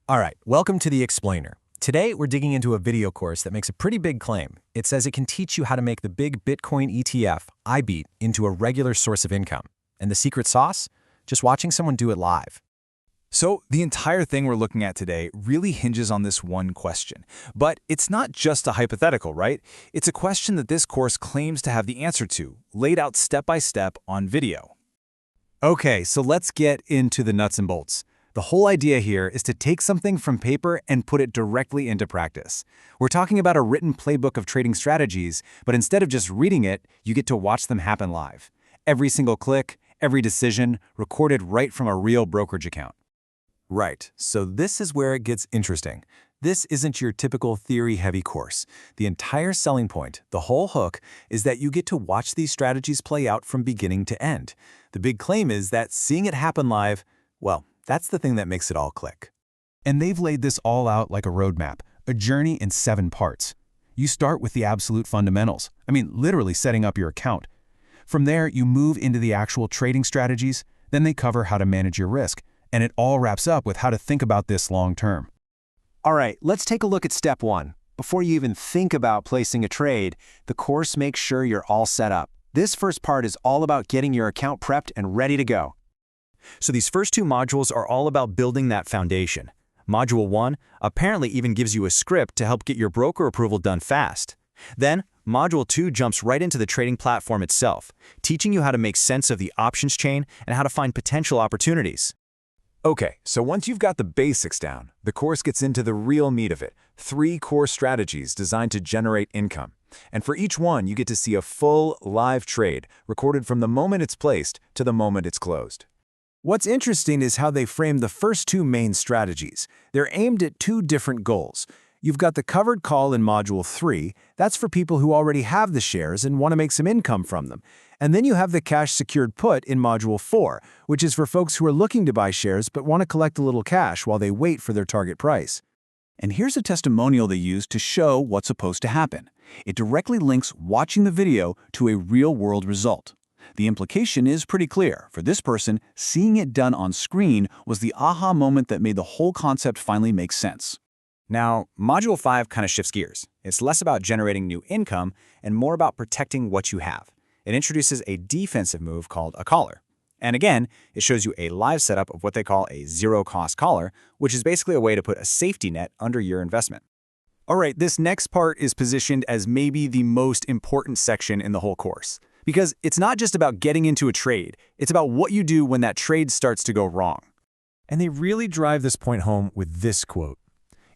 All right, welcome to The Explainer. Today, we're digging into a video course that makes a pretty big claim. It says it can teach you how to make the big Bitcoin ETF, IBIT, into a regular source of income. And the secret sauce? Just watching someone do it live. So the entire thing we're looking at today really hinges on this one question. But it's not just a hypothetical, right? It's a question that this course claims to have the answer to, laid out step by step on video. Okay, so let's get into the nuts and bolts. The whole idea here is to take something from paper and put it directly into practice. We're talking about a written playbook of trading strategies, but instead of just reading it, you get to watch them happen live. Every single click, every decision, recorded right from a real brokerage account. Right, so this is where it gets interesting. This isn't your typical theory-heavy course. The entire selling point, the whole hook, is that you get to watch these strategies play out from beginning to end. The big claim is that seeing it happen live, well, that's the thing that makes it all click. And they've laid this all out like a roadmap, a journey in 7 parts. You start with the absolute fundamentals. Literally setting up your account. From there, you move into the actual trading strategies, then they cover how to manage your risk, and it all wraps up with how to think about this long term. All right, let's take a look at step 1. Before you even think about placing a trade, the course makes sure you're all set up. This first part is all about getting your account prepped and ready to go. So these first 2 modules are all about building that foundation. Module 1 apparently even gives you a script to help get your broker approval done fast. Then, Module 2 jumps right into the trading platform itself, teaching you how to make sense of the options chain and how to find potential opportunities. Okay, so once you've got the basics down, the course gets into the real meat of it. 3 core strategies designed to generate income. And for each one, you get to see a full, live trade, recorded from the moment it's placed to the moment it's closed. What's interesting is how they frame the first 2 main strategies. They're aimed at 2 different goals. You've got the covered call in Module 3. That's for people who already have the shares and want to make some income from them. And then you have the cash secured put in Module 4, which is for folks who are looking to buy shares but want to collect a little cash while they wait for their target price. And here's a testimonial they use to show what's supposed to happen. It directly links watching the video to a real-world result. The implication is pretty clear. For this person, seeing it done on screen was the aha moment that made the whole concept finally make sense. Now, Module 5 kind of shifts gears. It's less about generating new income and more about protecting what you have. It introduces a defensive move called a collar. And again, it shows you a live setup of what they call a zero-cost collar, which is basically a way to put a safety net under your investment. All right, this next part is positioned as maybe the most important section in the whole course. Because it's not just about getting into a trade, it's about what you do when that trade starts to go wrong. And they really drive this point home with this quote.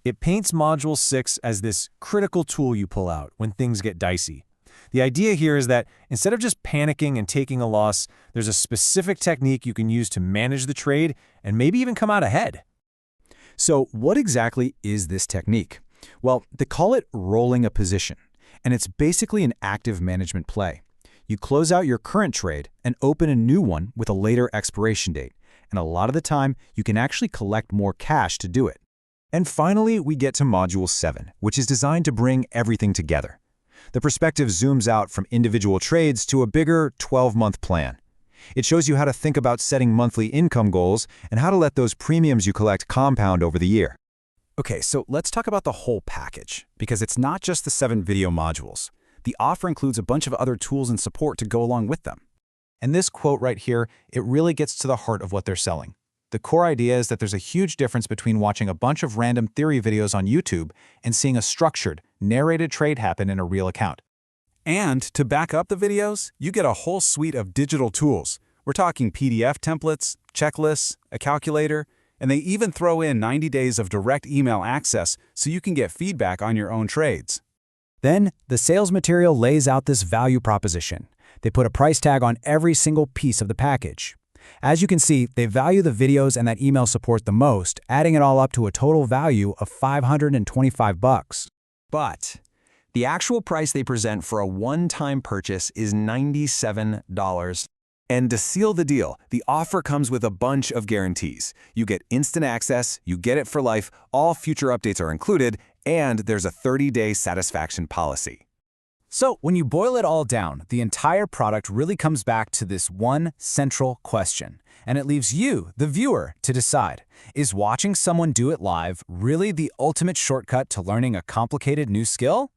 It paints Module 6 as this critical tool you pull out when things get dicey. The idea here is that instead of just panicking and taking a loss, there's a specific technique you can use to manage the trade and maybe even come out ahead. So what exactly is this technique? Well, they call it rolling a position, and it's basically an active management play. You close out your current trade and open a new one with a later expiration date, and a lot of the time, you can actually collect more cash to do it. And finally, we get to Module 7, which is designed to bring everything together. The perspective zooms out from individual trades to a bigger 12-month plan. It shows you how to think about setting monthly income goals and how to let those premiums you collect compound over the year. Okay, so let's talk about the whole package, because it's not just the 7 video modules. The offer includes a bunch of other tools and support to go along with them. And this quote right here, it really gets to the heart of what they're selling. The core idea is that there's a huge difference between watching a bunch of random theory videos on YouTube and seeing a structured, narrated trade happen in a real account. And to back up the videos, you get a whole suite of digital tools. We're talking PDF templates, checklists, a calculator, and they even throw in 90 days of direct email access so you can get feedback on your own trades. Then, the sales material lays out this value proposition. They put a price tag on every single piece of the package. As you can see, they value the videos and that email support the most, adding it all up to a total value of $525. But the actual price they present for a one-time purchase is $97. And to seal the deal, the offer comes with a bunch of guarantees. You get instant access, you get it for life, all future updates are included, and there's a 30-day satisfaction policy. So when you boil it all down, the entire product really comes back to this one central question, and it leaves you, the viewer, to decide. Is watching someone do it live really the ultimate shortcut to learning a complicated new skill?